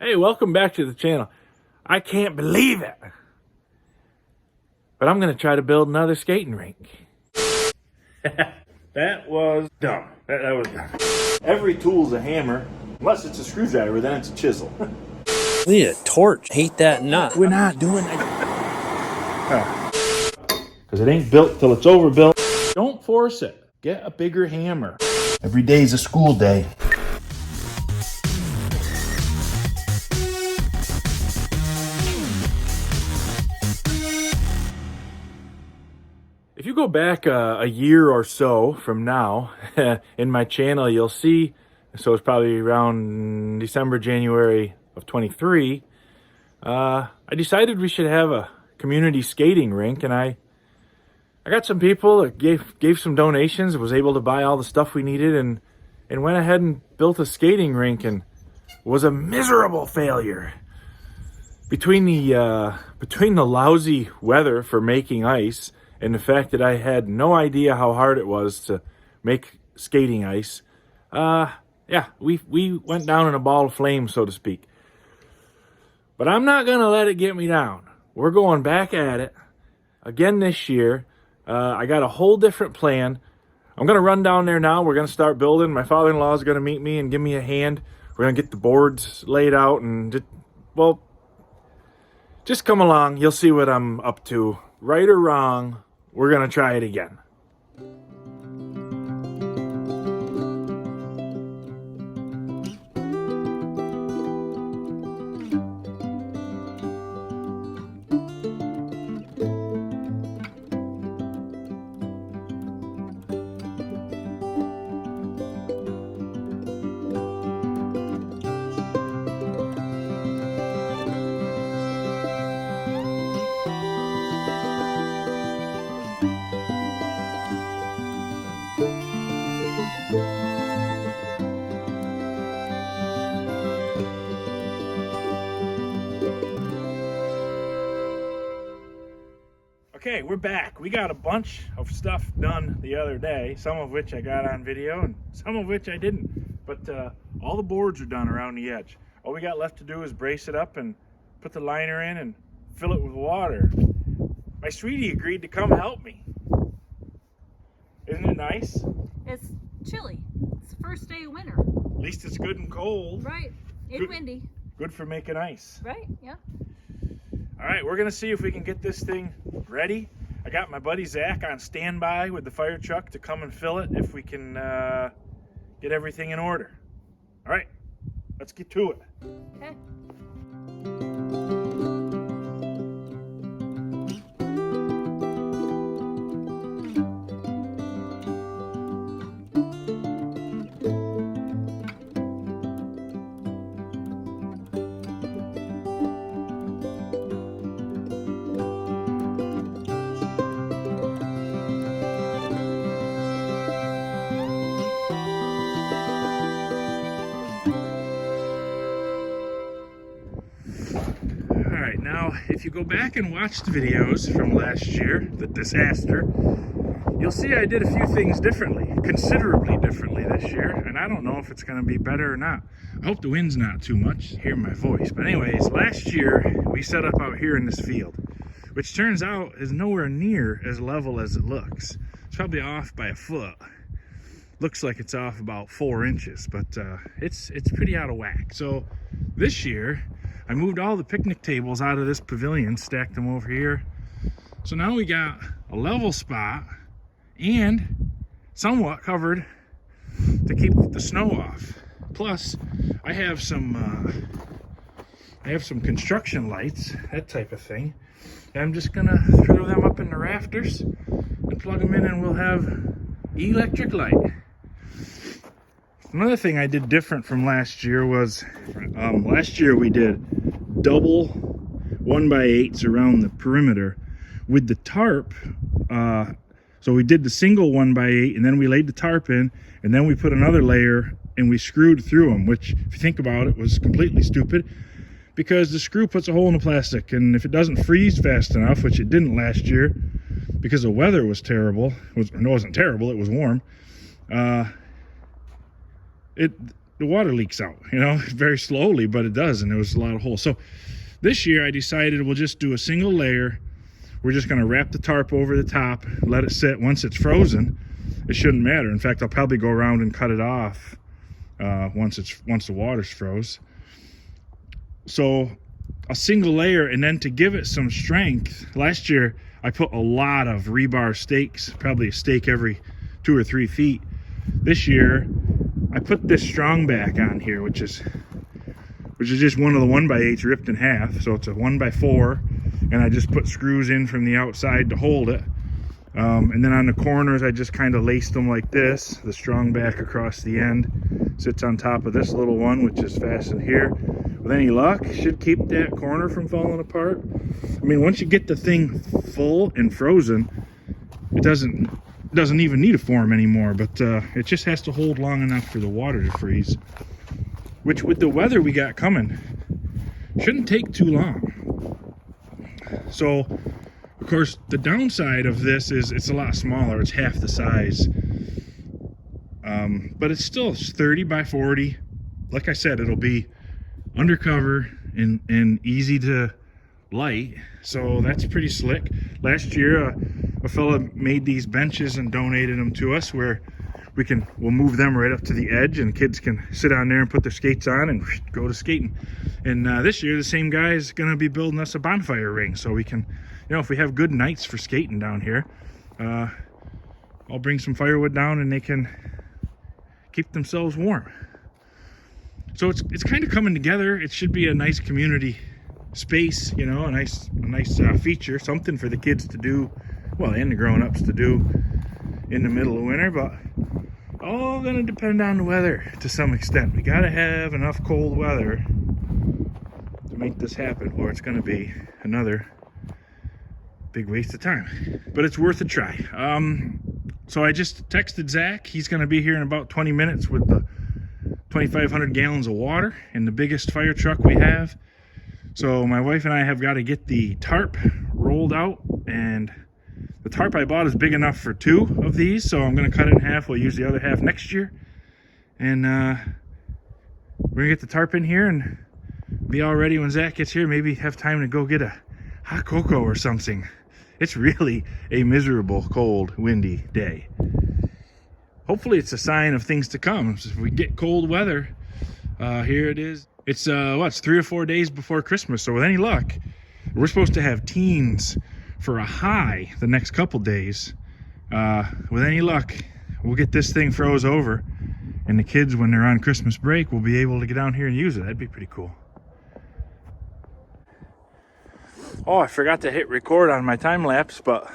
Hey, welcome back to the channel. I can't believe it, but I'm gonna try to build another skating rink. That was dumb. That was dumb. Every tool's a hammer, unless it's a screwdriver, then it's a chisel. We need a torch. Hate that nut. We're not doing that. Because it ain't built till it's overbuilt. Don't force it. Get a bigger hammer. Every day's a school day. If you go back a year or so from now, in my channel, you'll see, so it's probably around December, January of 23, I decided we should have a community skating rink, and I got some people that gave some donations, was able to buy all the stuff we needed, and went ahead and built a skating rink, and was a miserable failure. Between the lousy weather for making ice, and the fact that I had no idea how hard it was to make skating ice, yeah, we went down in a ball of flames, so to speak. But I'm not going to let it get me down. We're going back at it again this year. I got a whole different plan. I'm going to run down there now. We're going to start building. My father-in-law is going to meet me and give me a hand. We're going to get the boards laid out and, just come along. You'll see what I'm up to. Right or wrong, we're going to try it again. Okay, we're back. We got a bunch of stuff done the other day, some of which I got on video and some of which I didn't. But all the boards are done around the edge. All we got left to do is brace it up and put the liner in and fill it with water. My sweetie agreed to come help me. Isn't it nice? It's chilly. It's the first day of winter. At least it's good and cold. Right. And Good. windy. Good for making ice. Right? Yeah. All right, we're gonna see if we can get this thing ready. I got my buddy Zach on standby with the fire truck to come and fill it if we can get everything in order. All right, let's get to it. Okay. Now, if you go back and watch the videos from last year, the disaster, you'll see I did a few things differently, considerably differently this year, and I don't know if it's going to be better or not. I hope the wind's not too much, hear my voice. But anyways, last year we set up out here in this field, which turns out is nowhere near as level as it looks. It's probably off by a foot. Looks like it's off about 4 inches, but it's pretty out of whack. So this year, I moved all the picnic tables out of this pavilion, stacked them over here. So now we got a level spot and somewhat covered to keep the snow off. Plus, I have some construction lights, that type of thing. And I'm just gonna throw them up in the rafters and plug them in, and we'll have electric light. Another thing I did different from last year was, last year we did double 1x8s around the perimeter with the tarp. So we did the single 1x8, and then we laid the tarp in, and then we put another layer and we screwed through them, which, if you think about it, was completely stupid because the screw puts a hole in the plastic, and if it doesn't freeze fast enough, which it didn't last year because the weather was terrible, it wasn't terrible, it was warm, the water leaks out, you know, very slowly, but it does, and there was a lot of holes. So this year I decided we'll just do a single layer. We're just going to wrap the tarp over the top, let it sit. Once it's frozen, it shouldn't matter. In fact, I'll probably go around and cut it off once the water's froze. So a single layer, and then to give it some strength, last year I put a lot of rebar stakes, probably a stake every 2 or 3 feet. This year I put this strong back on here, which is just one of the 1x8s ripped in half. So it's a 1x4, and I just put screws in from the outside to hold it. And then on the corners, I just kind of laced them like this. The strong back across the end sits on top of this little one, which is fastened here. With any luck, should keep that corner from falling apart. I mean, once you get the thing full and frozen, it doesn't even need a form anymore, but it just has to hold long enough for the water to freeze, which with the weather we got coming shouldn't take too long. So of course the downside of this is it's a lot smaller. It's half the size, but it's still 30 by 40. Like I said, it'll be undercover and easy to light, so that's pretty slick. Last year a fella made these benches and donated them to us, where we'll move them right up to the edge and kids can sit on there and put their skates on and go to skating. And this year the same guy is going to be building us a bonfire ring, so we can, you know, if we have good nights for skating down here, I'll bring some firewood down and they can keep themselves warm. So it's kind of coming together. It should be a nice community space, you know, a nice feature, something for the kids to do, well, and the grown-ups to do in the middle of winter. But all gonna depend on the weather to some extent. We gotta have enough cold weather to make this happen, or it's gonna be another big waste of time, but it's worth a try. So I just texted Zach. He's gonna be here in about 20 minutes with the 2,500 gallons of water and the biggest fire truck we have. So my wife and I have got to get the tarp rolled out, and the tarp I bought is big enough for 2 of these, so I'm going to cut it in half. We'll use the other half next year, and we're going to get the tarp in here and be all ready when Zach gets here. Maybe have time to go get a hot cocoa or something. It's really a miserable, cold, windy day. Hopefully it's a sign of things to come. So if we get cold weather, here it is. It's it's 3 or 4 days before Christmas, so with any luck we're supposed to have teens for a high the next couple days. With any luck we'll get this thing froze over, and the kids, when they're on Christmas break, will be able to get down here and use it. That'd be pretty cool. Oh, I forgot to hit record on my time lapse, but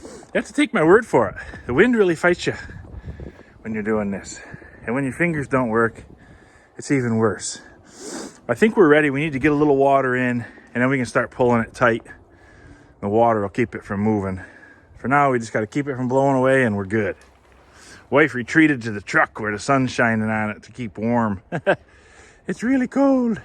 you have to take my word for it. The wind really fights you when you're doing this, and when your fingers don't work, it's even worse. I think we're ready. We need to get a little water in, and then we can start pulling it tight. The water will keep it from moving. For now, we just got to keep it from blowing away, and we're good. Wife retreated to the truck where the sun's shining on it to keep warm. It's really cold.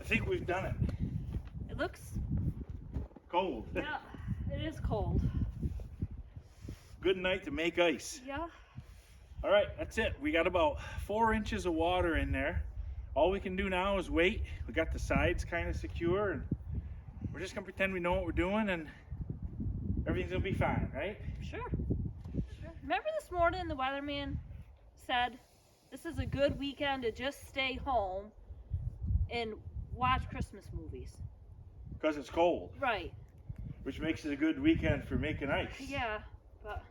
I think we've done it. It looks Cold. Yeah, it is cold. Good night to make ice. Yeah. All right, that's it. We got about 4 inches of water in there. All we can do now is wait. We got the sides kind of secure, and we're just gonna pretend we know what we're doing, and everything's gonna be fine, right? Sure. Remember this morning the weatherman said this is a good weekend to just stay home and watch Christmas movies. Because it's cold. Right. Which makes it a good weekend for making ice. Yeah, but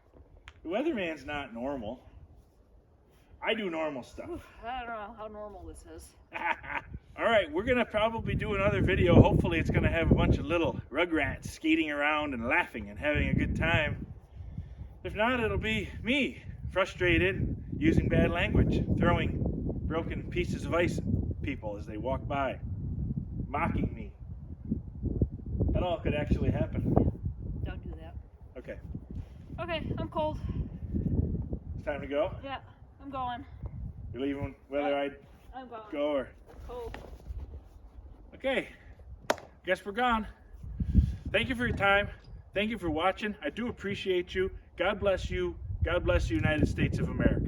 The weatherman's not normal. I do normal stuff. I don't know how normal this is. All right, we're gonna probably do another video. Hopefully it's gonna have a bunch of little rugrats skating around and laughing and having a good time. If not, it'll be me frustrated, using bad language, throwing broken pieces of ice at people as they walk by, mocking me. That all could actually happen. Don't do that. Okay, Okay, I'm cold. it's time to go. Yeah, I'm going. You're leaving whether I I'm going. go or... Cold. Okay, guess we're gone. Thank you for your time. Thank you for watching. I do appreciate you. God bless you. God bless the United States of America.